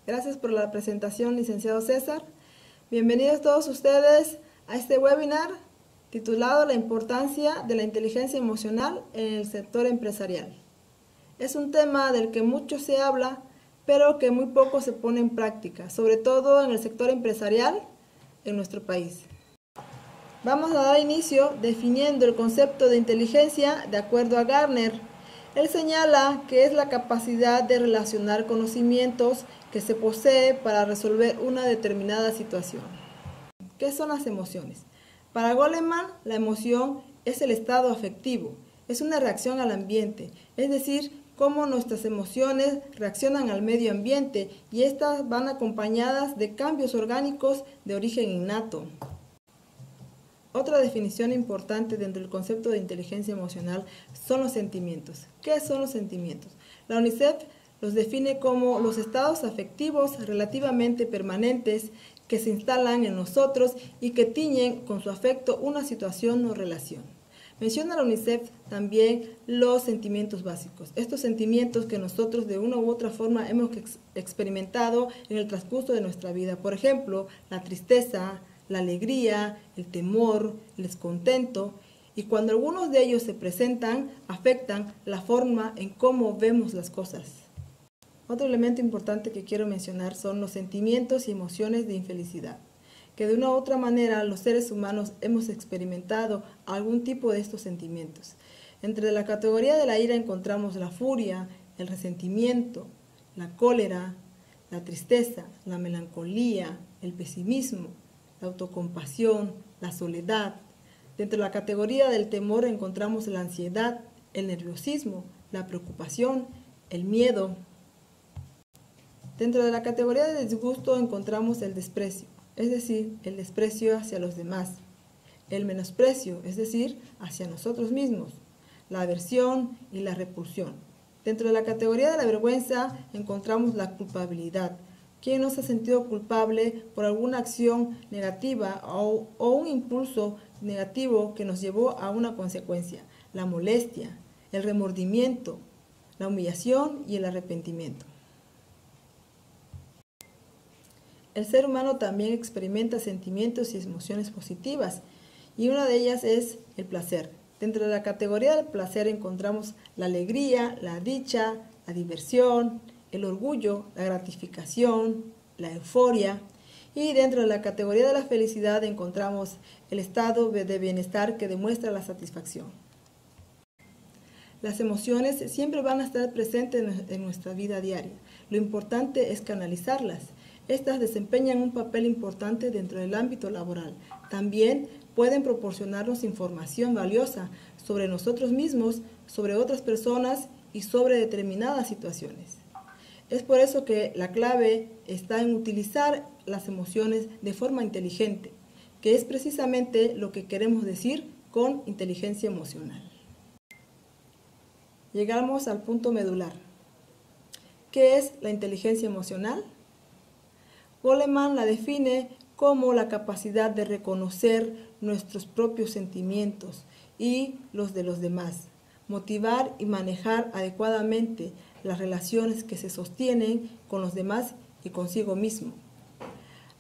Gracias por la presentación, licenciado César. Bienvenidos todos ustedes a este webinar titulado La importancia de la inteligencia emocional en el sector empresarial. Es un tema del que mucho se habla, pero que muy poco se pone en práctica, sobre todo en el sector empresarial en nuestro país. Vamos a dar inicio definiendo el concepto de inteligencia de acuerdo a Gartner. Él señala que es la capacidad de relacionar conocimientos que se posee para resolver una determinada situación. ¿Qué son las emociones? Para Goleman, la emoción es el estado afectivo, es una reacción al ambiente, es decir, cómo nuestras emociones reaccionan al medio ambiente y estas van acompañadas de cambios orgánicos de origen innato. Otra definición importante dentro del concepto de inteligencia emocional son los sentimientos. ¿Qué son los sentimientos? La UNICEF los define como los estados afectivos relativamente permanentes que se instalan en nosotros y que tiñen con su afecto una situación o relación. Menciona la UNICEF también los sentimientos básicos, estos sentimientos que nosotros de una u otra forma hemos experimentado en el transcurso de nuestra vida. Por ejemplo, la tristeza, la alegría, el temor, el descontento, y cuando algunos de ellos se presentan, afectan la forma en cómo vemos las cosas. Otro elemento importante que quiero mencionar son los sentimientos y emociones de infelicidad, que de una u otra manera los seres humanos hemos experimentado algún tipo de estos sentimientos. Entre la categoría de la ira encontramos la furia, el resentimiento, la cólera, la tristeza, la melancolía, el pesimismo, la autocompasión, la soledad. Dentro de la categoría del temor encontramos la ansiedad, el nerviosismo, la preocupación, el miedo. Dentro de la categoría de disgusto encontramos el desprecio, es decir, el desprecio hacia los demás, el menosprecio, es decir, hacia nosotros mismos, la aversión y la repulsión. Dentro de la categoría de la vergüenza encontramos la culpabilidad. ¿Quién no se ha sentido culpable por alguna acción negativa o un impulso negativo que nos llevó a una consecuencia? La molestia, el remordimiento, la humillación y el arrepentimiento. El ser humano también experimenta sentimientos y emociones positivas, y una de ellas es el placer. Dentro de la categoría del placer encontramos la alegría, la dicha, la diversión, el orgullo, la gratificación, la euforia, y dentro de la categoría de la felicidad encontramos el estado de bienestar que demuestra la satisfacción. Las emociones siempre van a estar presentes en nuestra vida diaria. Lo importante es canalizarlas. Estas desempeñan un papel importante dentro del ámbito laboral. También pueden proporcionarnos información valiosa sobre nosotros mismos, sobre otras personas y sobre determinadas situaciones. Es por eso que la clave está en utilizar las emociones de forma inteligente, que es precisamente lo que queremos decir con inteligencia emocional. Llegamos al punto medular. ¿Qué es la inteligencia emocional? Goleman la define como la capacidad de reconocer nuestros propios sentimientos y los de los demás, motivar y manejar adecuadamente las relaciones que se sostienen con los demás y consigo mismo.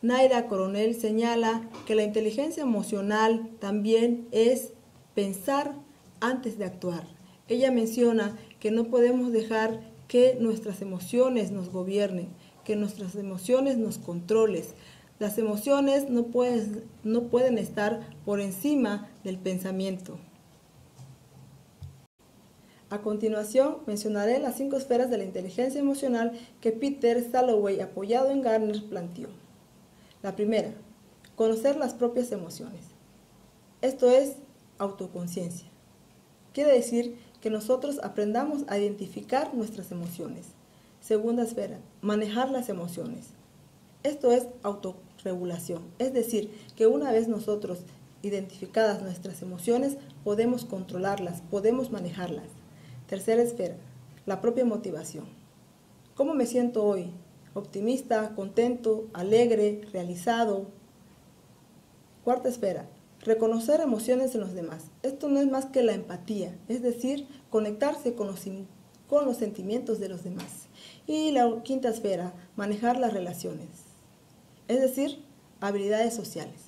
Naira Coronel señala que la inteligencia emocional también es pensar antes de actuar. Ella menciona que no podemos dejar que nuestras emociones nos gobiernen, que nuestras emociones nos controlen. Las emociones no pueden estar por encima del pensamiento. A continuación, mencionaré las 5 esferas de la inteligencia emocional que Peter Salovey, apoyado en Gartner, planteó. La primera, conocer las propias emociones. Esto es autoconciencia. Quiere decir que nosotros aprendamos a identificar nuestras emociones. Segunda esfera, manejar las emociones. Esto es autorregulación, es decir, que una vez nosotros identificadas nuestras emociones, podemos controlarlas, podemos manejarlas. Tercera esfera, la propia motivación. ¿Cómo me siento hoy? Optimista, contento, alegre, realizado. Cuarta esfera, reconocer emociones en los demás. Esto no es más que la empatía, es decir, conectarse con con los sentimientos de los demás. Y la quinta esfera, manejar las relaciones, es decir, habilidades sociales.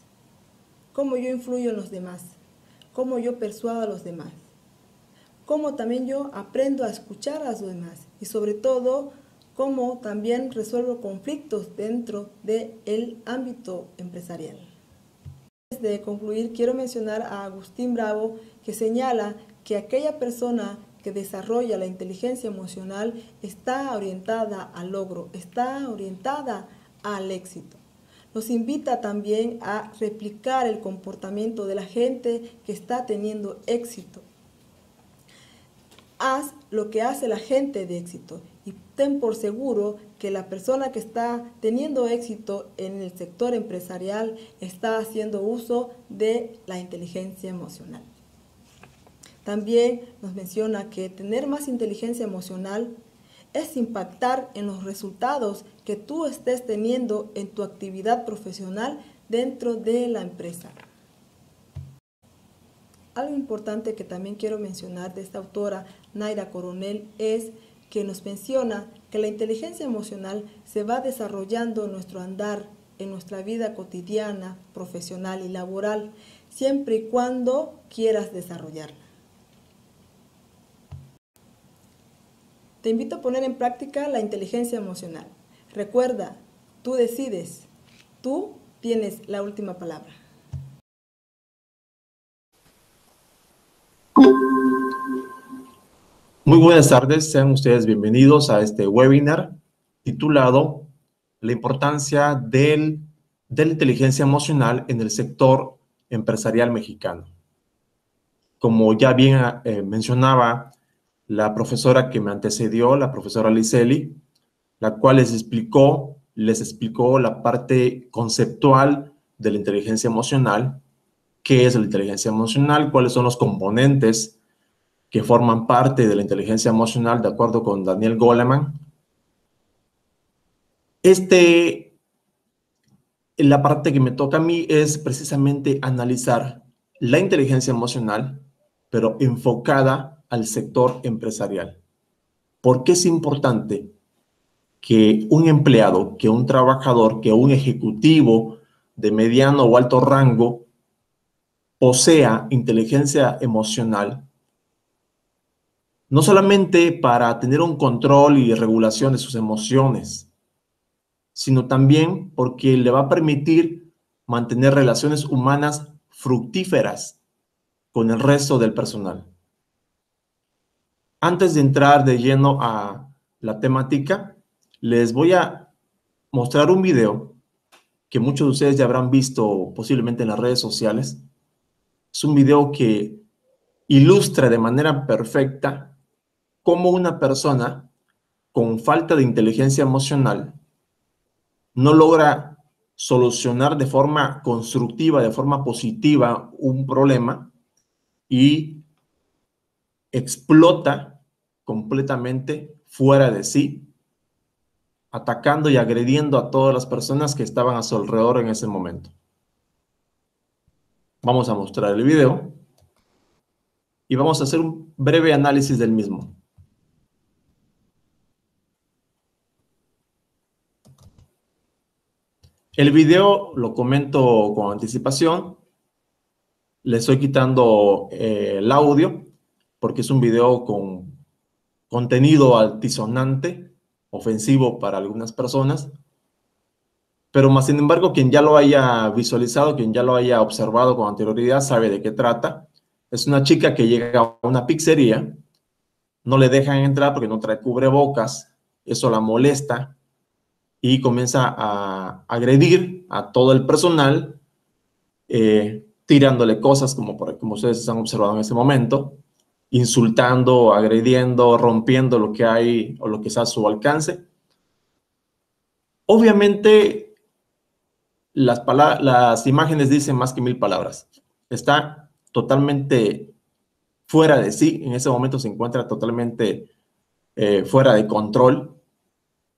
Cómo yo influyo en los demás, cómo yo persuado a los demás, cómo también yo aprendo a escuchar a los demás y sobre todo, cómo también resuelvo conflictos dentro del ámbito empresarial. Antes de concluir, quiero mencionar a Agustín Bravo, que señala que aquella persona que desarrolla la inteligencia emocional está orientada al logro, está orientada al éxito. Nos invita también a replicar el comportamiento de la gente que está teniendo éxito. Haz lo que hace la gente de éxito y ten por seguro que la persona que está teniendo éxito en el sector empresarial está haciendo uso de la inteligencia emocional. También nos menciona que tener más inteligencia emocional es impactar en los resultados que tú estés teniendo en tu actividad profesional dentro de la empresa. Algo importante que también quiero mencionar de esta autora, Naira Coronel, es que nos menciona que la inteligencia emocional se va desarrollando en nuestro andar, en nuestra vida cotidiana, profesional y laboral, siempre y cuando quieras desarrollarla. Te invito a poner en práctica la inteligencia emocional. Recuerda, tú decides, tú tienes la última palabra. Muy buenas tardes, sean ustedes bienvenidos a este webinar titulado La importancia de la inteligencia emocional en el sector empresarial mexicano. Como ya bien mencionaba la profesora que me antecedió, la profesora Liceli, la cual les explicó la parte conceptual de la inteligencia emocional, qué es la inteligencia emocional, cuáles son los componentes que forman parte de la inteligencia emocional de acuerdo con Daniel Goleman. La parte que me toca a mí es precisamente analizar la inteligencia emocional, pero enfocada al sector empresarial. ¿Por qué es importante que un empleado, que un trabajador, que un ejecutivo de mediano o alto rango posea inteligencia emocional? No solamente para tener un control y regulación de sus emociones, sino también porque le va a permitir mantener relaciones humanas fructíferas con el resto del personal. Antes de entrar de lleno a la temática, les voy a mostrar un video que muchos de ustedes ya habrán visto posiblemente en las redes sociales. Es un video que ilustra de manera perfecta cómo una persona con falta de inteligencia emocional no logra solucionar de forma constructiva, de forma positiva un problema y explota completamente fuera de sí, atacando y agrediendo a todas las personas que estaban a su alrededor en ese momento. Vamos a mostrar el video y vamos a hacer un breve análisis del mismo. El video lo comento con anticipación. Le estoy quitando el audio porque es un video con contenido altisonante, ofensivo para algunas personas. Pero más sin embargo, quien ya lo haya visualizado, quien ya lo haya observado con anterioridad, sabe de qué trata. Es una chica que llega a una pizzería, no le dejan entrar porque no trae cubrebocas, eso la molesta y comienza a agredir a todo el personal, tirándole cosas como ustedes están observando en ese momento, insultando, agrediendo, rompiendo lo que hay o lo que está a su alcance. Obviamente, las imágenes dicen más que 1000 palabras. Está totalmente fuera de sí, en ese momento se encuentra totalmente fuera de control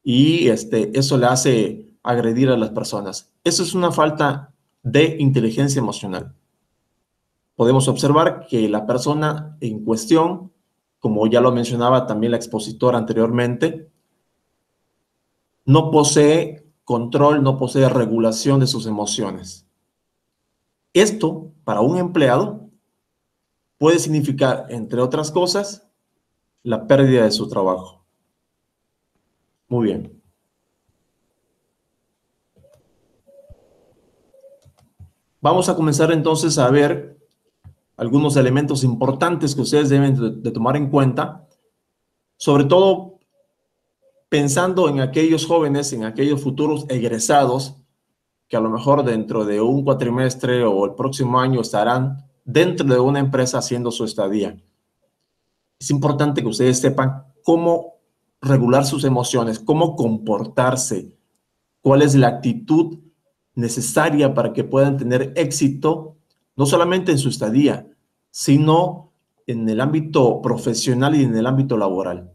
y eso le hace agredir a las personas. Eso es una falta de inteligencia emocional. Podemos observar que la persona en cuestión como ya lo mencionaba también la expositora anteriormente, no posee control, no posee regulación de sus emociones. Esto, para un empleado, puede significar, entre otras cosas, la pérdida de su trabajo. Muy bien. Vamos a comenzar entonces a ver algunos elementos importantes que ustedes deben de tomar en cuenta, sobre todo pensando en aquellos jóvenes, en aquellos futuros egresados que a lo mejor dentro de un cuatrimestre o el próximo año estarán dentro de una empresa haciendo su estadía. Es importante que ustedes sepan cómo regular sus emociones, cómo comportarse, cuál es la actitud necesaria para que puedan tener éxito, no solamente en su estadía, sino en el ámbito profesional y en el ámbito laboral.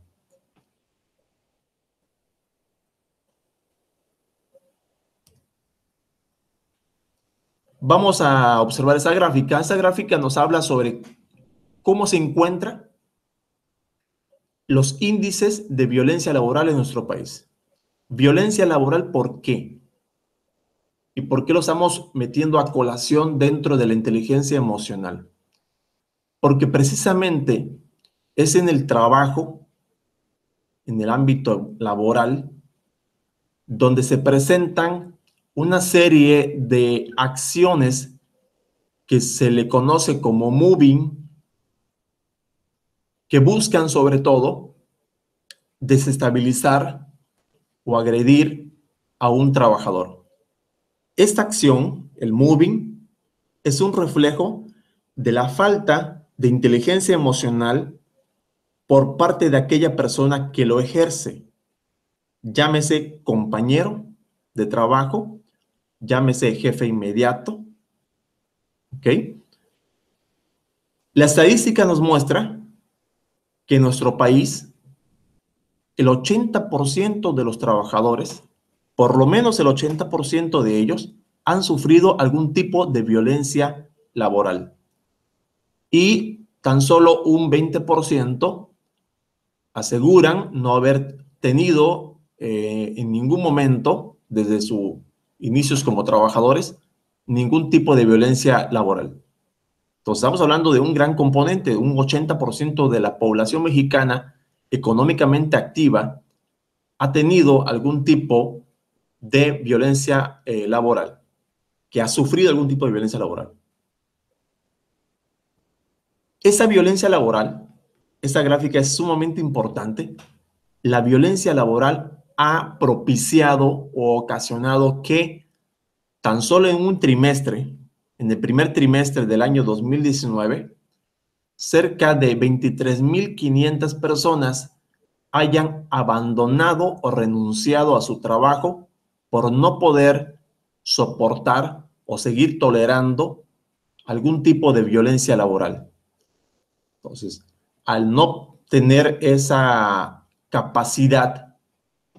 Vamos a observar esa gráfica. Esta gráfica nos habla sobre cómo se encuentran los índices de violencia laboral en nuestro país. Violencia laboral, ¿por qué? ¿Y por qué lo estamos metiendo a colación dentro de la inteligencia emocional? Porque precisamente es en el trabajo, en el ámbito laboral, donde se presentan una serie de acciones que se le conoce como moving, que buscan sobre todo desestabilizar o agredir a un trabajador. Esta acción, el moving, es un reflejo de la falta de inteligencia emocional por parte de aquella persona que lo ejerce. Llámese compañero de trabajo, llámese jefe inmediato, ¿ok? La estadística nos muestra que en nuestro país el 80% de los trabajadores, por lo menos el 80% de ellos, han sufrido algún tipo de violencia laboral. Y tan solo un 20% aseguran no haber tenido en ningún momento, desde sus inicios como trabajadores, ningún tipo de violencia laboral. Entonces, estamos hablando de un gran componente, un 80% de la población mexicana económicamente activa ha tenido algún tipo de violencia laboral, que ha sufrido algún tipo de violencia laboral. Esa violencia laboral, esta gráfica es sumamente importante. La violencia laboral ha propiciado o ocasionado que tan solo en un trimestre, en el primer trimestre del año 2019, cerca de 23,500 personas hayan abandonado o renunciado a su trabajo por no poder soportar o seguir tolerando algún tipo de violencia laboral. Entonces, al no tener esa capacidad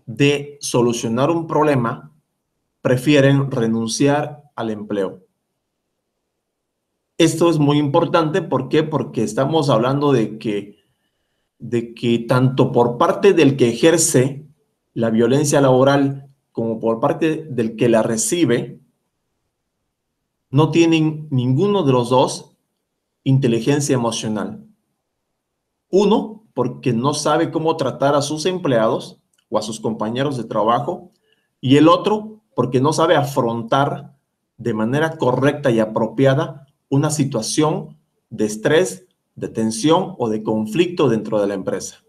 de solucionar un problema, prefieren renunciar al empleo. Esto es muy importante, ¿por qué? Porque estamos hablando de que tanto por parte del que ejerce la violencia laboral como por parte del que la recibe, no tienen ninguno de los dos inteligencia emocional. Uno, porque no sabe cómo tratar a sus empleados o a sus compañeros de trabajo, y el otro, porque no sabe afrontar de manera correcta y apropiada una situación de estrés, de tensión o de conflicto dentro de la empresa.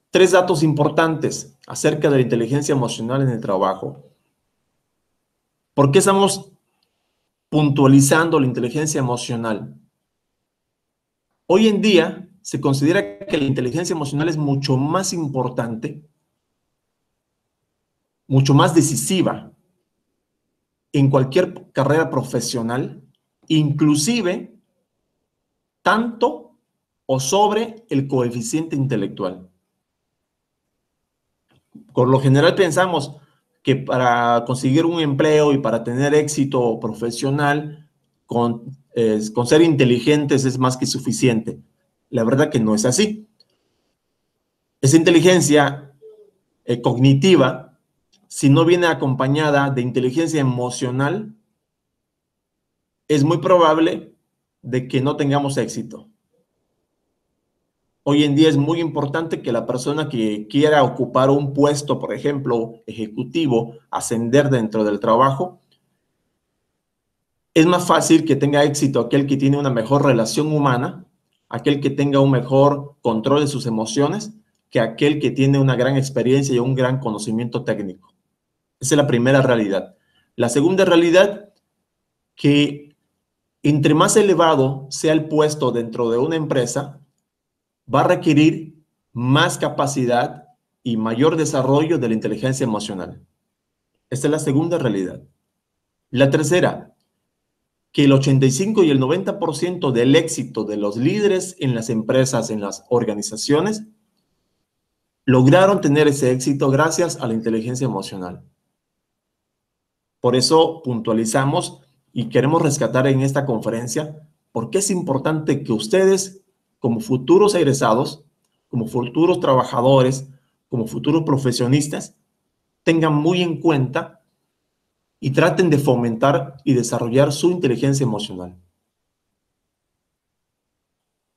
Tres datos importantes acerca de la inteligencia emocional en el trabajo. ¿Por qué estamos puntualizando la inteligencia emocional? Hoy en día se considera que la inteligencia emocional es mucho más importante, mucho más decisiva en cualquier carrera profesional, inclusive tanto o sobre el coeficiente intelectual. Por lo general pensamos que para conseguir un empleo y para tener éxito profesional con ser inteligentes es más que suficiente. La verdad que no es así. Esa inteligencia cognitiva, si no viene acompañada de inteligencia emocional, es muy probable de que no tengamos éxito. Hoy en día es muy importante que la persona que quiera ocupar un puesto, por ejemplo, ejecutivo, ascender dentro del trabajo, es más fácil que tenga éxito aquel que tiene una mejor relación humana, aquel que tenga un mejor control de sus emociones, que aquel que tiene una gran experiencia y un gran conocimiento técnico. Esa es la primera realidad. La segunda realidad, que entre más elevado sea el puesto dentro de una empresa, va a requerir más capacidad y mayor desarrollo de la inteligencia emocional. Esta es la segunda realidad. La tercera, que el 85 y el 90% del éxito de los líderes en las empresas, en las organizaciones, lograron tener ese éxito gracias a la inteligencia emocional. Por eso puntualizamos y queremos rescatar en esta conferencia por qué es importante que ustedes, como futuros egresados, como futuros trabajadores, como futuros profesionistas, tengan muy en cuenta y traten de fomentar y desarrollar su inteligencia emocional.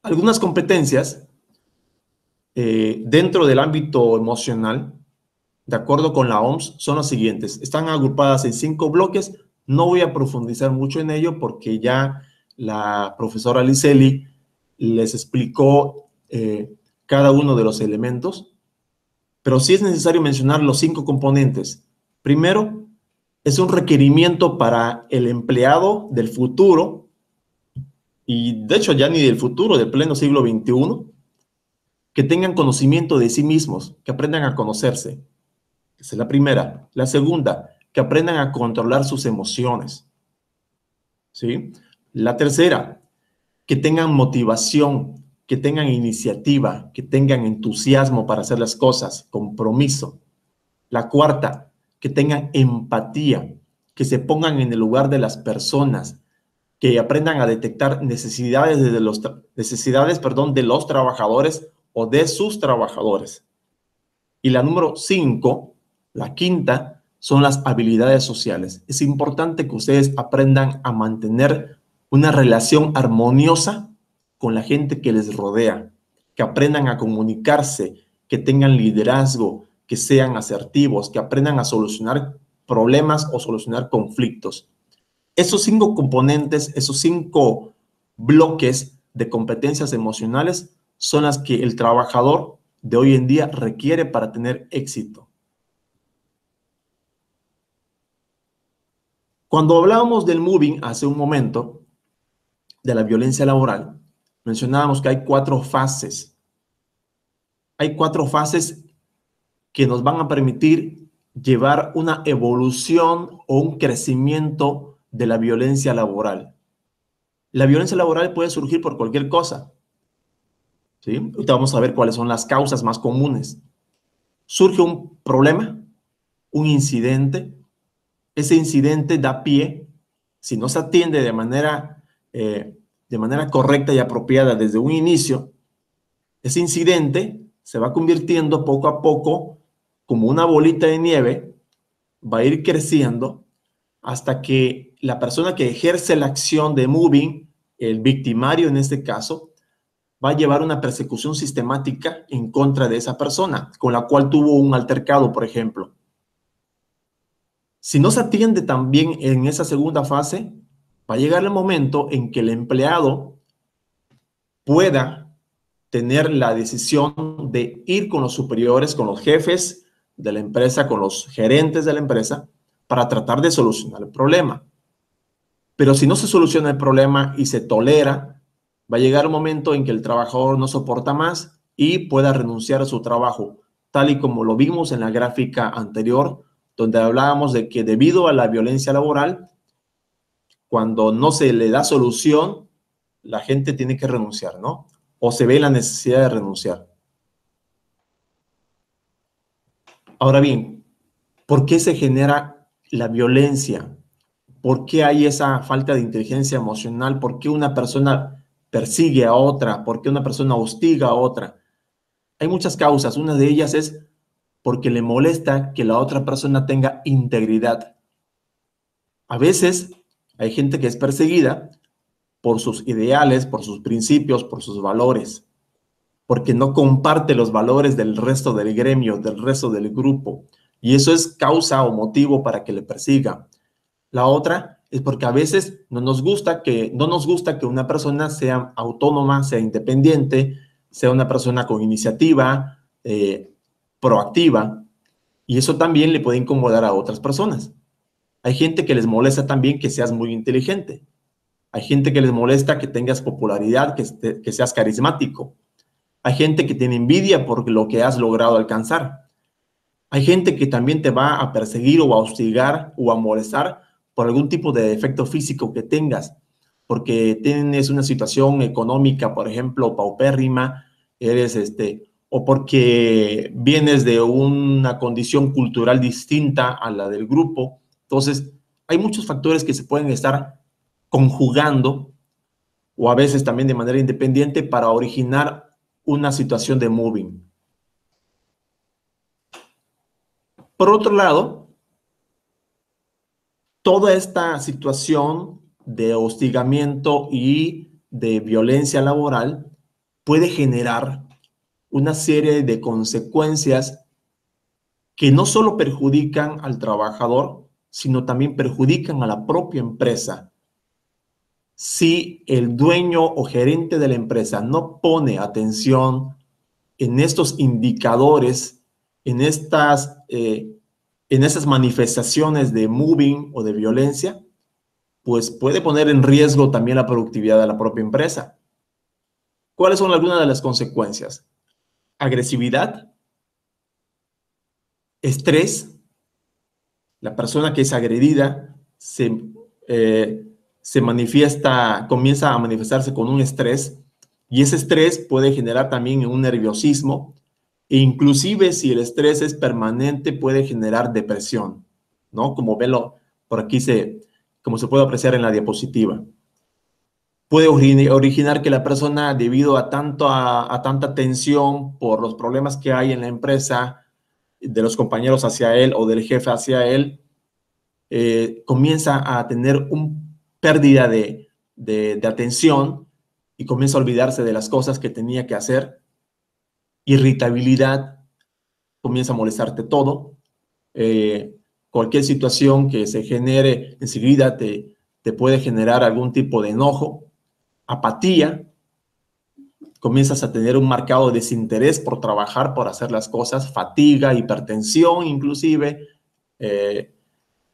Algunas competencias dentro del ámbito emocional, de acuerdo con la OMS, son las siguientes. Están agrupadas en 5 bloques. No voy a profundizar mucho en ello porque ya la profesora Liceli les explicó cada uno de los elementos, pero sí es necesario mencionar los 5 componentes. Primero, es un requerimiento para el empleado del futuro, y de hecho ya ni del futuro, del pleno siglo XXI, que tengan conocimiento de sí mismos, que aprendan a conocerse. Esa es la primera. La segunda, que aprendan a controlar sus emociones. ¿Sí? La tercera, que tengan motivación, que tengan iniciativa, que tengan entusiasmo para hacer las cosas, compromiso. La cuarta, que tengan empatía, que se pongan en el lugar de las personas, que aprendan a detectar necesidades de los trabajadores o de sus trabajadores. Y la número 5, la quinta, son las habilidades sociales. Es importante que ustedes aprendan a mantener una relación armoniosa con la gente que les rodea, que aprendan a comunicarse, que tengan liderazgo, que sean asertivos, que aprendan a solucionar problemas o solucionar conflictos. Esos 5 componentes, esos 5 bloques de competencias emocionales son las que el trabajador de hoy en día requiere para tener éxito. Cuando hablábamos del moving hace un momento, de la violencia laboral, mencionábamos que hay 4 fases. Hay 4 fases que nos van a permitir llevar una evolución o un crecimiento de la violencia laboral. La violencia laboral puede surgir por cualquier cosa, ¿sí? Ahorita vamos a ver cuáles son las causas más comunes. Surge un problema, un incidente. Ese incidente da pie, si no se atiende de manera correcta y apropiada desde un inicio, ese incidente se va convirtiendo poco a poco como una bolita de nieve, va a ir creciendo hasta que la persona que ejerce la acción de moving, el victimario en este caso, va a llevar una persecución sistemática en contra de esa persona con la cual tuvo un altercado, por ejemplo. Si no se atiende también en esa segunda fase, va a llegar el momento en que el empleado pueda tener la decisión de ir con los superiores, con los jefes de la empresa, con los gerentes de la empresa, para tratar de solucionar el problema. Pero si no se soluciona el problema y se tolera, va a llegar un momento en que el trabajador no soporta más y pueda renunciar a su trabajo, tal y como lo vimos en la gráfica anterior, donde hablábamos de que debido a la violencia laboral, cuando no se le da solución, la gente tiene que renunciar, ¿no? O se ve la necesidad de renunciar. Ahora bien, ¿por qué se genera la violencia? ¿Por qué hay esa falta de inteligencia emocional? ¿Por qué una persona persigue a otra? ¿Por qué una persona hostiga a otra? Hay muchas causas. Una de ellas es porque le molesta que la otra persona tenga integridad. A veces hay gente que es perseguida por sus ideales, por sus principios, por sus valores, porque no comparte los valores del resto del gremio, del resto del grupo. Y eso es causa o motivo para que le persiga. La otra es porque a veces no nos gusta que una persona sea autónoma, sea independiente, sea una persona con iniciativa, proactiva, y eso también le puede incomodar a otras personas. Hay gente que les molesta también que seas muy inteligente. Hay gente que les molesta que tengas popularidad, que seas carismático. Hay gente que tiene envidia por lo que has logrado alcanzar. Hay gente que también te va a perseguir o a hostigar o a molestar por algún tipo de defecto físico que tengas, porque tienes una situación económica, por ejemplo, paupérrima, o porque vienes de una condición cultural distinta a la del grupo. Entonces, hay muchos factores que se pueden estar conjugando o a veces también de manera independiente para originar una situación de moving. Por otro lado, toda esta situación de hostigamiento y de violencia laboral puede generar una serie de consecuencias que no solo perjudican al trabajador, sino también perjudican a la propia empresa. Si el dueño o gerente de la empresa no pone atención en estos indicadores, en estas manifestaciones de moving o de violencia, pues puede poner en riesgo también la productividad de la propia empresa. ¿Cuáles son algunas de las consecuencias? Agresividad, estrés. La persona que es agredida comienza a manifestarse con un estrés, y ese estrés puede generar también un nerviosismo, e inclusive si el estrés es permanente puede generar depresión, ¿no? Como velo por aquí, como se puede apreciar en la diapositiva. Puede originar que la persona, debido a tanta tensión por los problemas que hay en la empresa, de los compañeros hacia él o del jefe hacia él, comienza a tener una pérdida de atención y comienza a olvidarse de las cosas que tenía que hacer. Irritabilidad, comienza a molestarte todo. Cualquier situación que se genere enseguida te puede generar algún tipo de enojo. Apatía, comienzas a tener un marcado desinterés por trabajar, por hacer las cosas. Fatiga, hipertensión inclusive.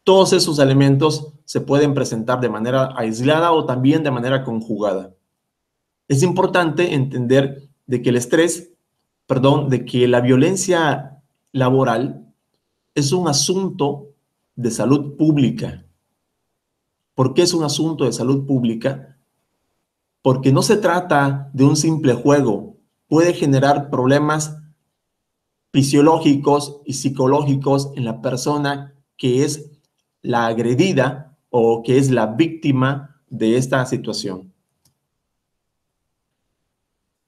Todos esos elementos se pueden presentar de manera aislada o también de manera conjugada. Es importante entender de que la violencia laboral es un asunto de salud pública. ¿Por qué es un asunto de salud pública? Porque no se trata de un simple juego. Puede generar problemas fisiológicos y psicológicos en la persona que es la agredida o que es la víctima de esta situación.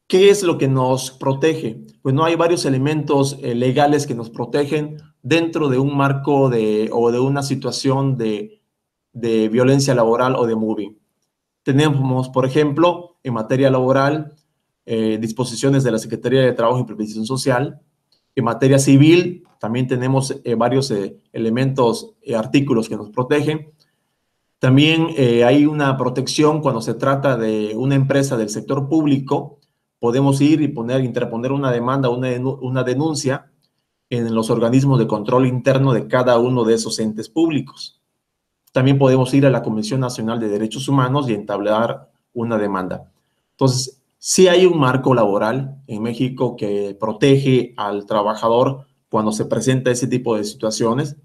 ¿Qué es lo que nos protege? Pues no hay varios elementos legales que nos protegen dentro de un marco o de una situación de violencia laboral o de moving. Tenemos, por ejemplo, en materia laboral, disposiciones de la Secretaría de Trabajo y Previsión Social. En materia civil, también tenemos varios elementos, artículos que nos protegen. También hay una protección cuando se trata de una empresa del sector público. Podemos ir y interponer una demanda, una denuncia en los organismos de control interno de cada uno de esos entes públicos. También podemos ir a la Comisión Nacional de Derechos Humanos y entablar una demanda. Entonces, sí hay un marco laboral en México que protege al trabajador cuando se presenta ese tipo de situaciones.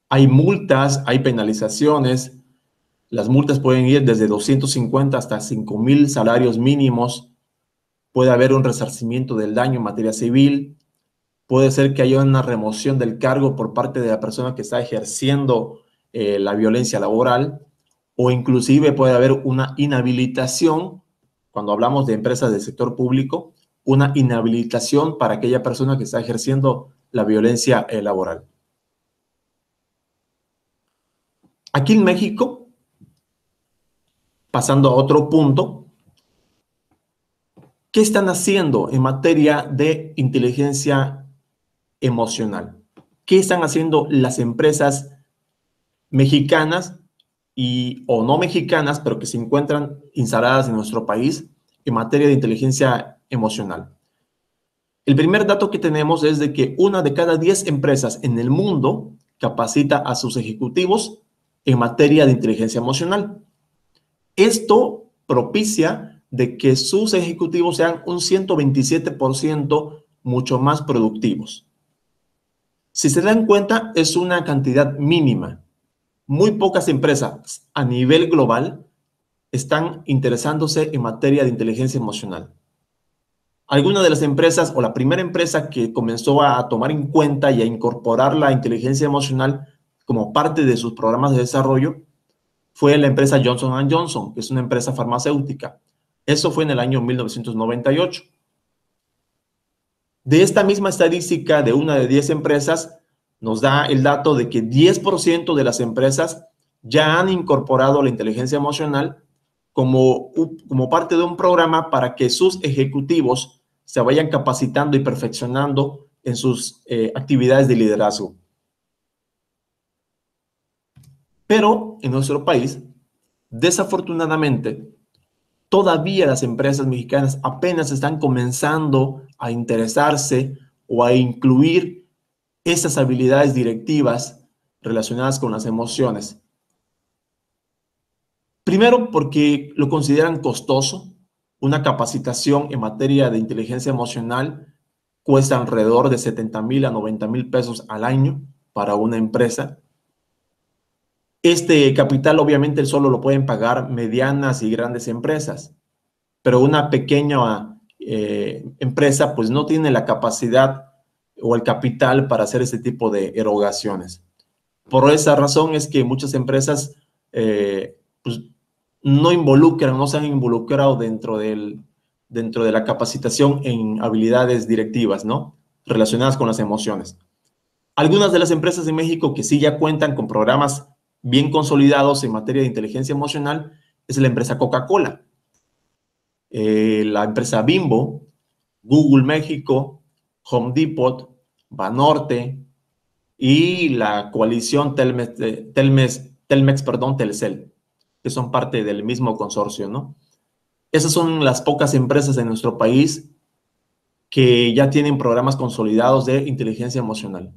Hay multas, hay penalizaciones. Las multas pueden ir desde 250 hasta 5,000 salarios mínimos. Puede haber un resarcimiento del daño en materia civil. Puede ser que haya una remoción del cargo por parte de la persona que está ejerciendo la violencia laboral, o inclusive puede haber una inhabilitación, cuando hablamos de empresas del sector público, una inhabilitación para aquella persona que está ejerciendo la violencia laboral. Aquí en México, pasando a otro punto, ¿qué están haciendo en materia de inteligencia emocional? ¿Qué están haciendo las empresas mexicanas o no mexicanas, pero que se encuentran instaladas en nuestro país en materia de inteligencia emocional? El primer dato que tenemos es de que 1 de cada 10 empresas en el mundo capacita a sus ejecutivos en materia de inteligencia emocional. Esto propicia de que sus ejecutivos sean un 127% mucho más productivos. Si se dan cuenta, es una cantidad mínima. Muy pocas empresas a nivel global están interesándose en materia de inteligencia emocional. Algunas de las empresas, o la primera empresa que comenzó a tomar en cuenta y a incorporar la inteligencia emocional como parte de sus programas de desarrollo, fue la empresa Johnson & Johnson, que es una empresa farmacéutica. Eso fue en el año 1998. De esta misma estadística de 1 de 10 empresas, nos da el dato de que 10% de las empresas ya han incorporado la inteligencia emocional como parte de un programa para que sus ejecutivos se vayan capacitando y perfeccionando en sus actividades de liderazgo. Pero en nuestro país, desafortunadamente, todavía las empresas mexicanas apenas están comenzando a interesarse o a incluir esas habilidades directivas relacionadas con las emociones. Primero, porque lo consideran costoso. Una capacitación en materia de inteligencia emocional cuesta alrededor de 70,000 a 90,000 pesos al año para una empresa. Este capital obviamente solo lo pueden pagar medianas y grandes empresas, pero una pequeña empresa pues no tiene la capacidad o el capital para hacer este tipo de erogaciones. Por esa razón es que muchas empresas pues no se han involucrado dentro de la capacitación en habilidades directivas, ¿no? Relacionadas con las emociones. Algunas de las empresas de México que sí ya cuentan con programas bien consolidados en materia de inteligencia emocional es la empresa Coca-Cola, la empresa Bimbo, Google México, Home Depot, Banorte y la coalición Telcel, que son parte del mismo consorcio, ¿no? Esas son las pocas empresas en nuestro país que ya tienen programas consolidados de inteligencia emocional.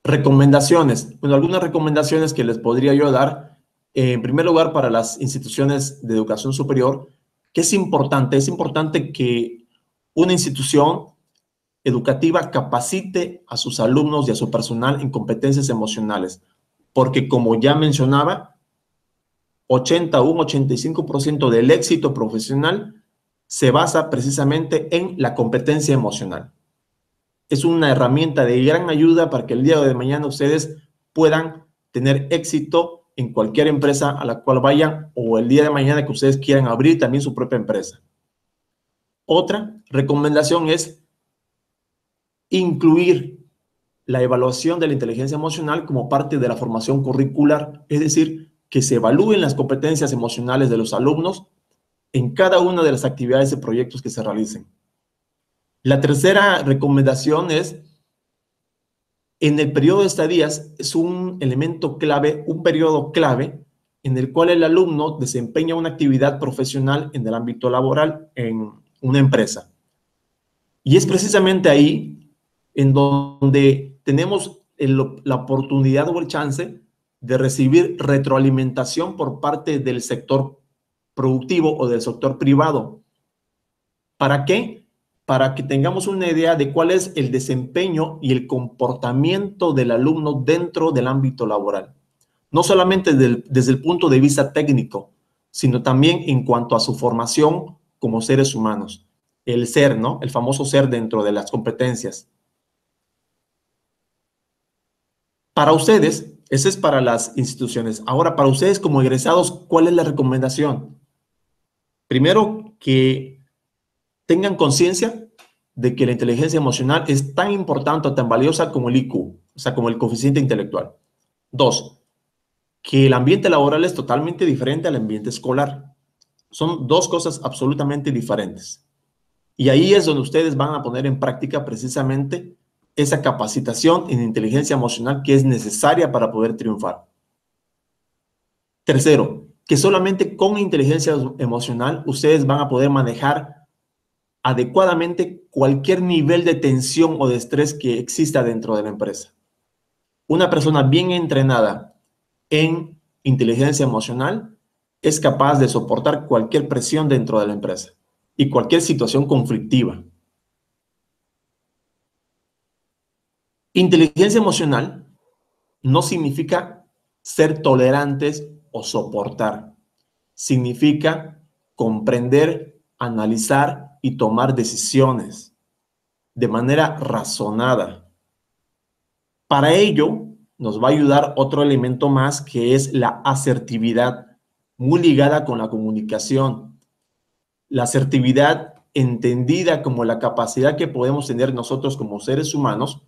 Recomendaciones. Bueno, algunas recomendaciones que les podría yo dar. En primer lugar, para las instituciones de educación superior, que es importante que una institución educativa capacite a sus alumnos y a su personal en competencias emocionales, porque como ya mencionaba, un 85% del éxito profesional se basa precisamente en la competencia emocional. Es una herramienta de gran ayuda para que el día de mañana ustedes puedan tener éxito en cualquier empresa a la cual vayan, o el día de mañana que ustedes quieran abrir también su propia empresa. Otra recomendación es incluir la evaluación de la inteligencia emocional como parte de la formación curricular, es decir, que se evalúen las competencias emocionales de los alumnos en cada una de las actividades y proyectos que se realicen. La tercera recomendación es, en el periodo de estadías, es un elemento clave, un periodo clave en el cual el alumno desempeña una actividad profesional en el ámbito laboral en una empresa. Y es precisamente ahí en donde tenemos la oportunidad o el chance de recibir retroalimentación por parte del sector productivo o del sector privado. ¿Para qué? Para que tengamos una idea de cuál es el desempeño y el comportamiento del alumno dentro del ámbito laboral. No solamente desde el punto de vista técnico, sino también en cuanto a su formación como seres humanos. El ser, ¿no? El famoso ser dentro de las competencias. Para ustedes, ese es para las instituciones. Ahora, para ustedes como egresados, ¿cuál es la recomendación? Primero, que tengan conciencia de que la inteligencia emocional es tan importante o tan valiosa como el IQ, o sea, como el coeficiente intelectual. Dos, que el ambiente laboral es totalmente diferente al ambiente escolar. Son dos cosas absolutamente diferentes. Y ahí es donde ustedes van a poner en práctica precisamente esa capacitación en inteligencia emocional que es necesaria para poder triunfar. Tercero, que solamente con inteligencia emocional ustedes van a poder manejar adecuadamente cualquier nivel de tensión o de estrés que exista dentro de la empresa. Una persona bien entrenada en inteligencia emocional es capaz de soportar cualquier presión dentro de la empresa y cualquier situación conflictiva. Inteligencia emocional no significa ser tolerantes o soportar. Significa comprender, analizar y tomar decisiones de manera razonada. Para ello, nos va a ayudar otro elemento más que es la asertividad, muy ligada con la comunicación. La asertividad entendida como la capacidad que podemos tener nosotros como seres humanos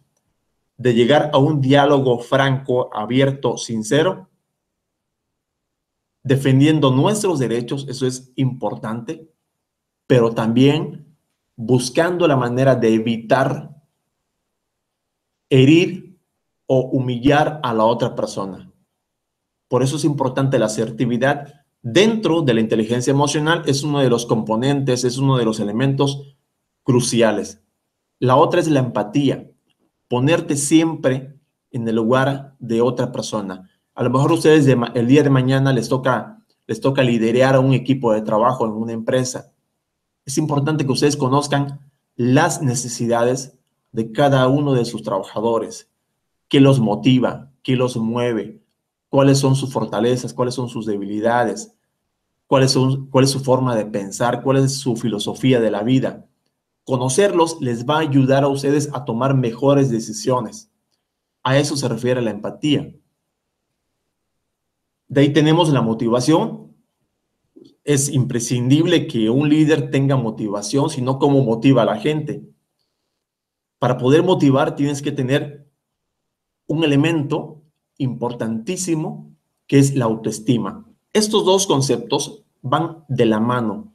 de llegar a un diálogo franco, abierto, sincero, defendiendo nuestros derechos, eso es importante, pero también buscando la manera de evitar herir o humillar a la otra persona. Por eso es importante la asertividad dentro de la inteligencia emocional, es uno de los componentes, es uno de los elementos cruciales. La otra es la empatía, ponerte siempre en el lugar de otra persona. A lo mejor ustedes el día de mañana les toca liderar a un equipo de trabajo en una empresa. Es importante que ustedes conozcan las necesidades de cada uno de sus trabajadores, qué los motiva, qué los mueve, cuáles son sus fortalezas, cuáles son sus debilidades, cuál es su forma de pensar, cuál es su filosofía de la vida. Conocerlos les va a ayudar a ustedes a tomar mejores decisiones. A eso se refiere la empatía. De ahí tenemos la motivación. Es imprescindible que un líder tenga motivación, sino cómo motiva a la gente. Para poder motivar tienes que tener un elemento importantísimo que es la autoestima. Estos dos conceptos van de la mano.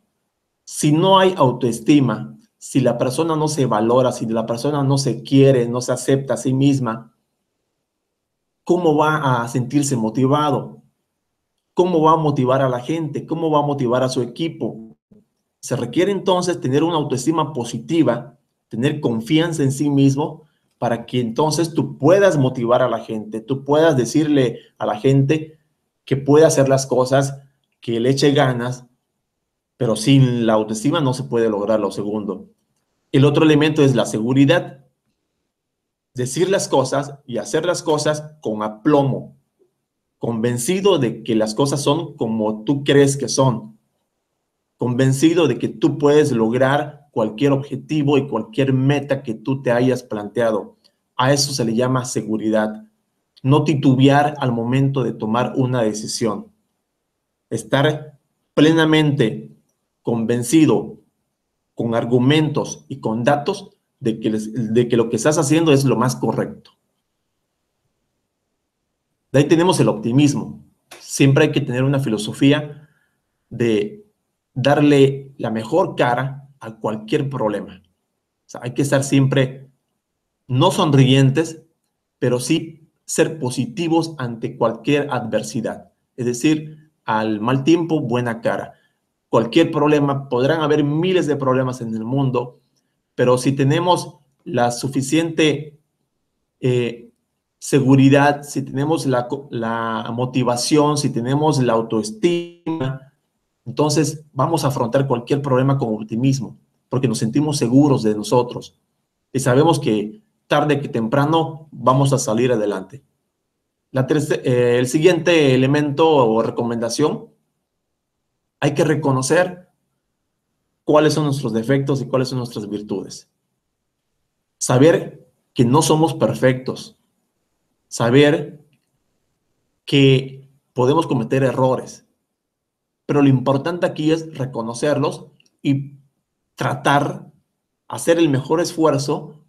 Si no hay autoestima, si la persona no se valora, si la persona no se quiere, no se acepta a sí misma, ¿cómo va a sentirse motivado? ¿Cómo va a motivar a la gente? ¿Cómo va a motivar a su equipo? Se requiere entonces tener una autoestima positiva, tener confianza en sí mismo para que entonces tú puedas motivar a la gente, tú puedas decirle a la gente que puede hacer las cosas, que le eche ganas, pero sin la autoestima no se puede lograr lo segundo. El otro elemento es la seguridad. Decir las cosas y hacer las cosas con aplomo, convencido de que las cosas son como tú crees que son, convencido de que tú puedes lograr cualquier objetivo y cualquier meta que tú te hayas planteado. A eso se le llama seguridad. No titubear al momento de tomar una decisión. Estar plenamente convencido con argumentos y con datos de que lo que estás haciendo es lo más correcto. De ahí tenemos el optimismo. Siempre hay que tener una filosofía de darle la mejor cara a cualquier problema. O sea, hay que estar siempre no sonrientes, pero sí ser positivos ante cualquier adversidad. Es decir, al mal tiempo, buena cara. Cualquier problema, podrán haber miles de problemas en el mundo, pero si tenemos la suficiente seguridad, si tenemos la motivación, si tenemos la autoestima, entonces vamos a afrontar cualquier problema con optimismo, porque nos sentimos seguros de nosotros y sabemos que tarde que temprano vamos a salir adelante. El siguiente elemento o recomendación, hay que reconocer cuáles son nuestros defectos y cuáles son nuestras virtudes. Saber que no somos perfectos, saber que podemos cometer errores, pero lo importante aquí es reconocerlos y tratar, hacer el mejor esfuerzo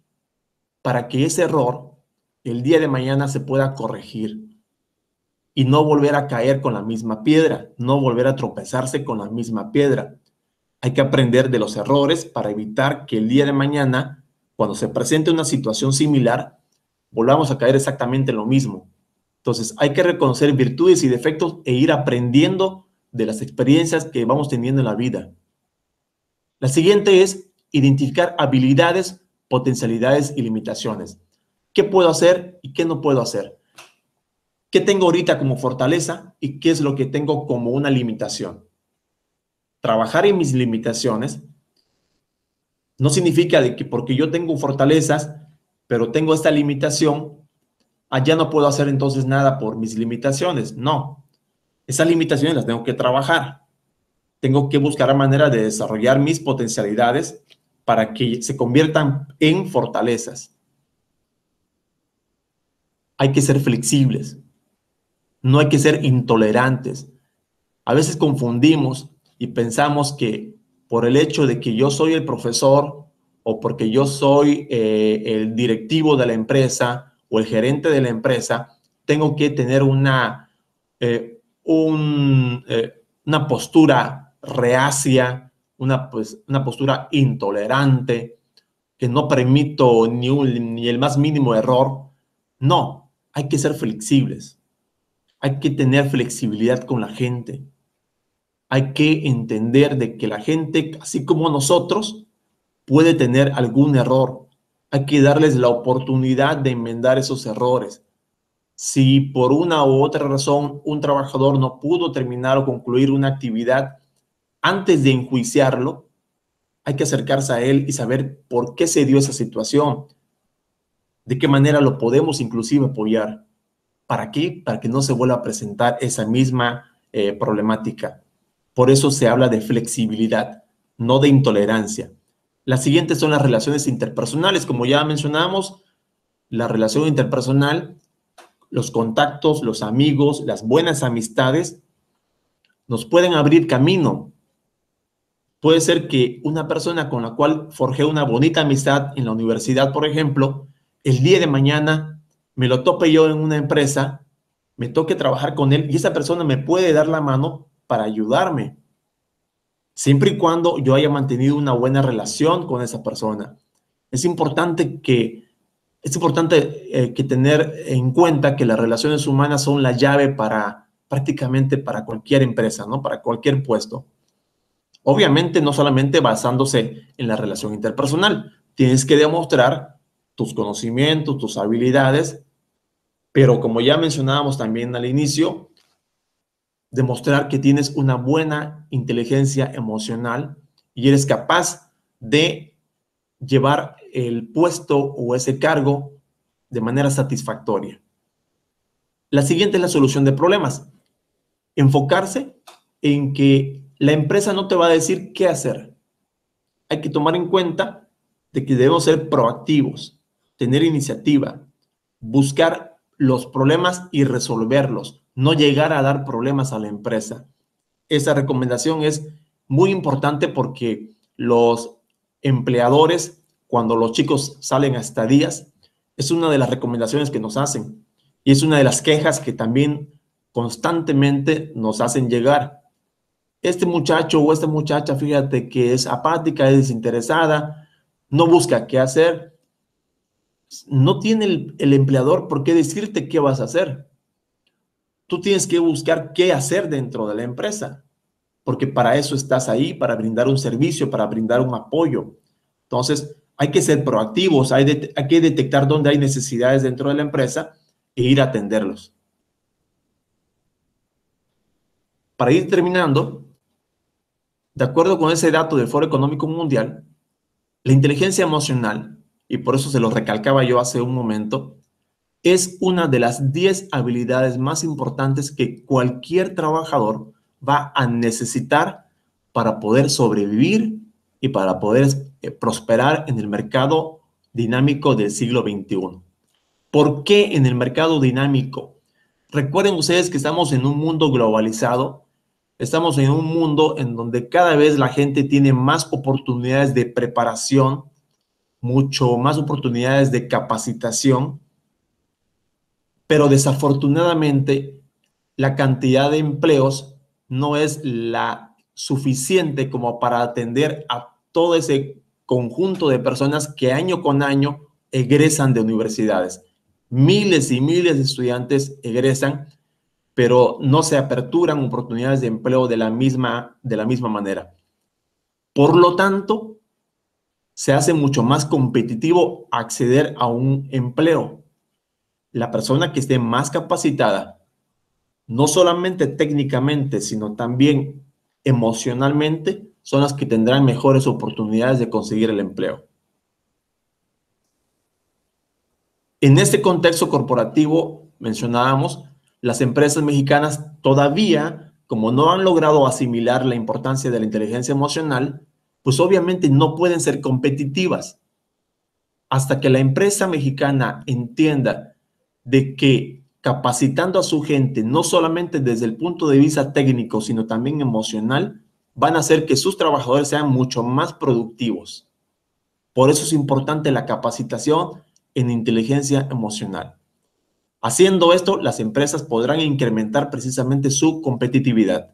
para que ese error el día de mañana se pueda corregir y no volver a caer con la misma piedra, no volver a tropezarse con la misma piedra. Hay que aprender de los errores para evitar que el día de mañana, cuando se presente una situación similar, volvamos a caer exactamente en lo mismo. Entonces, hay que reconocer virtudes y defectos e ir aprendiendo de las experiencias que vamos teniendo en la vida. La siguiente es identificar habilidades, potencialidades y limitaciones. ¿Qué puedo hacer y qué no puedo hacer? ¿Qué tengo ahorita como fortaleza y qué es lo que tengo como una limitación? Trabajar en mis limitaciones no significa de que porque yo tengo fortalezas, pero tengo esta limitación, ya no puedo hacer entonces nada por mis limitaciones. No, esas limitaciones las tengo que trabajar. Tengo que buscar la manera de desarrollar mis potencialidades para que se conviertan en fortalezas. Hay que ser flexibles. No hay que ser intolerantes. A veces confundimos y pensamos que por el hecho de que yo soy el profesor o porque yo soy el directivo de la empresa o el gerente de la empresa, tengo que tener una postura reacia, una postura intolerante, que no permito ni el más mínimo error. No, hay que ser flexibles. Hay que tener flexibilidad con la gente. Hay que entender de que la gente, así como nosotros, puede tener algún error. Hay que darles la oportunidad de enmendar esos errores. Si por una u otra razón un trabajador no pudo terminar o concluir una actividad, antes de enjuiciarlo, hay que acercarse a él y saber por qué se dio esa situación, de qué manera lo podemos inclusive apoyar. ¿Para qué? Para que no se vuelva a presentar esa misma problemática. Por eso se habla de flexibilidad, no de intolerancia. Las siguientes son las relaciones interpersonales. Como ya mencionamos, la relación interpersonal, los contactos, los amigos, las buenas amistades nos pueden abrir camino. Puede ser que una persona con la cual forjé una bonita amistad en la universidad, por ejemplo, el día de mañana me lo tope yo en una empresa, me toque trabajar con él y esa persona me puede dar la mano para ayudarme, siempre y cuando yo haya mantenido una buena relación con esa persona. Es importante que tener en cuenta que las relaciones humanas son la llave para prácticamente para cualquier empresa, ¿no? Para cualquier puesto. Obviamente, no solamente basándose en la relación interpersonal. Tienes que demostrar tus conocimientos, tus habilidades, pero como ya mencionábamos también al inicio, demostrar que tienes una buena inteligencia emocional y eres capaz de llevar el puesto o ese cargo de manera satisfactoria. La siguiente es la solución de problemas. Enfocarse en que la empresa no te va a decir qué hacer. Hay que tomar en cuenta de que debemos ser proactivos, tener iniciativa, buscar los problemas y resolverlos, no llegar a dar problemas a la empresa. Esa recomendación es muy importante porque los empleadores, cuando los chicos salen a estadías, es una de las recomendaciones que nos hacen y es una de las quejas que también constantemente nos hacen llegar. Este muchacho o esta muchacha, fíjate que es apática, es desinteresada, no busca qué hacer. No tiene el empleador por qué decirte qué vas a hacer. Tú tienes que buscar qué hacer dentro de la empresa, porque para eso estás ahí, para brindar un servicio, para brindar un apoyo. Entonces, hay que ser proactivos, hay que detectar dónde hay necesidades dentro de la empresa e ir a atenderlos. Para ir terminando, de acuerdo con ese dato del Foro Económico Mundial, la inteligencia emocional, y por eso se lo recalcaba yo hace un momento, es una de las 10 habilidades más importantes que cualquier trabajador va a necesitar para poder sobrevivir y para poder prosperar en el mercado dinámico del siglo XXI. ¿Por qué en el mercado dinámico? Recuerden ustedes que estamos en un mundo globalizado, estamos en un mundo en donde cada vez la gente tiene más oportunidades de preparación, mucho más oportunidades de capacitación, pero desafortunadamente la cantidad de empleos no es la suficiente como para atender a todo ese conjunto de personas que año con año egresan de universidades. Miles y miles de estudiantes egresan, pero no se aperturan oportunidades de empleo de la misma manera. Por lo tanto, se hace mucho más competitivo acceder a un empleo. La persona que esté más capacitada, no solamente técnicamente, sino también emocionalmente, son las que tendrán mejores oportunidades de conseguir el empleo. En este contexto corporativo, mencionábamos, las empresas mexicanas todavía, como no han logrado asimilar la importancia de la inteligencia emocional, pues obviamente no pueden ser competitivas. Hasta que la empresa mexicana entienda de que capacitando a su gente, no solamente desde el punto de vista técnico, sino también emocional, van a hacer que sus trabajadores sean mucho más productivos. Por eso es importante la capacitación en inteligencia emocional. Haciendo esto, las empresas podrán incrementar precisamente su competitividad.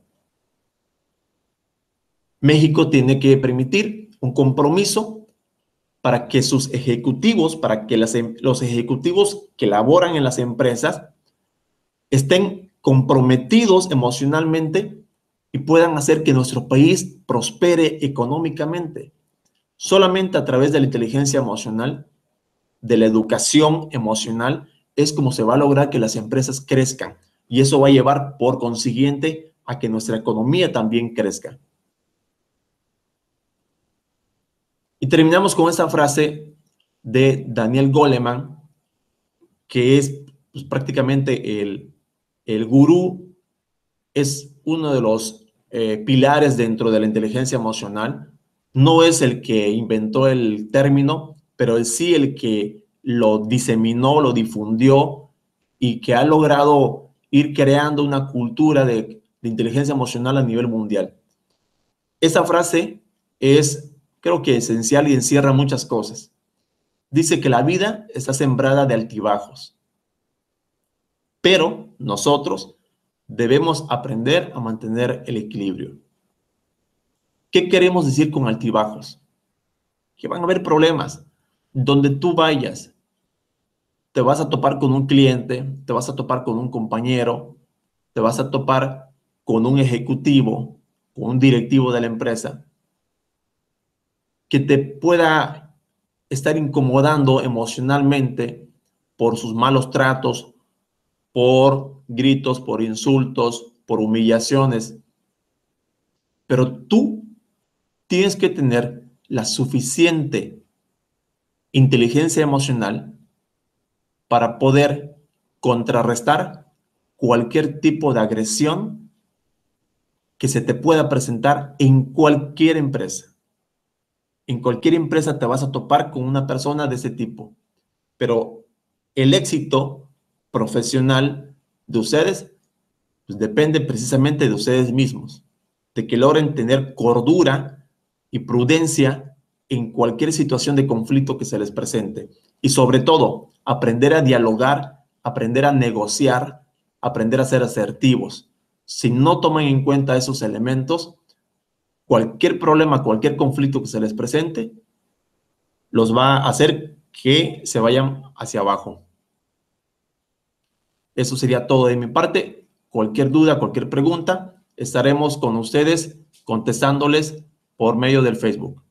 México tiene que permitir un compromiso para que sus ejecutivos, para que los ejecutivos que laboran en las empresas estén comprometidos emocionalmente y puedan hacer que nuestro país prospere económicamente. Solamente a través de la inteligencia emocional, de la educación emocional, es como se va a lograr que las empresas crezcan. Y eso va a llevar, por consiguiente, a que nuestra economía también crezca. Y terminamos con esta frase de Daniel Goleman, que es pues, prácticamente el gurú, es uno de los pilares dentro de la inteligencia emocional. No es el que inventó el término, pero es sí el que lo diseminó, lo difundió y que ha logrado ir creando una cultura de inteligencia emocional a nivel mundial. Esa frase es, creo que esencial y encierra muchas cosas. Dice que la vida está sembrada de altibajos, pero nosotros debemos aprender a mantener el equilibrio. ¿Qué queremos decir con altibajos? Que van a haber problemas. Donde tú vayas, te vas a topar con un cliente, te vas a topar con un compañero, te vas a topar con un ejecutivo, con un directivo de la empresa, que te pueda estar incomodando emocionalmente por sus malos tratos, por gritos, por insultos, por humillaciones. Pero tú tienes que tener la suficiente inteligencia emocional para poder contrarrestar cualquier tipo de agresión que se te pueda presentar en cualquier empresa. En cualquier empresa te vas a topar con una persona de ese tipo. Pero el éxito profesional de ustedes pues depende precisamente de ustedes mismos, de que logren tener cordura y prudencia en cualquier situación de conflicto que se les presente. Y sobre todo, aprender a dialogar, aprender a negociar, aprender a ser asertivos. Si no toman en cuenta esos elementos, cualquier problema, cualquier conflicto que se les presente, los va a hacer que se vayan hacia abajo. Eso sería todo de mi parte. Cualquier duda, cualquier pregunta, estaremos con ustedes contestándoles por medio del Facebook.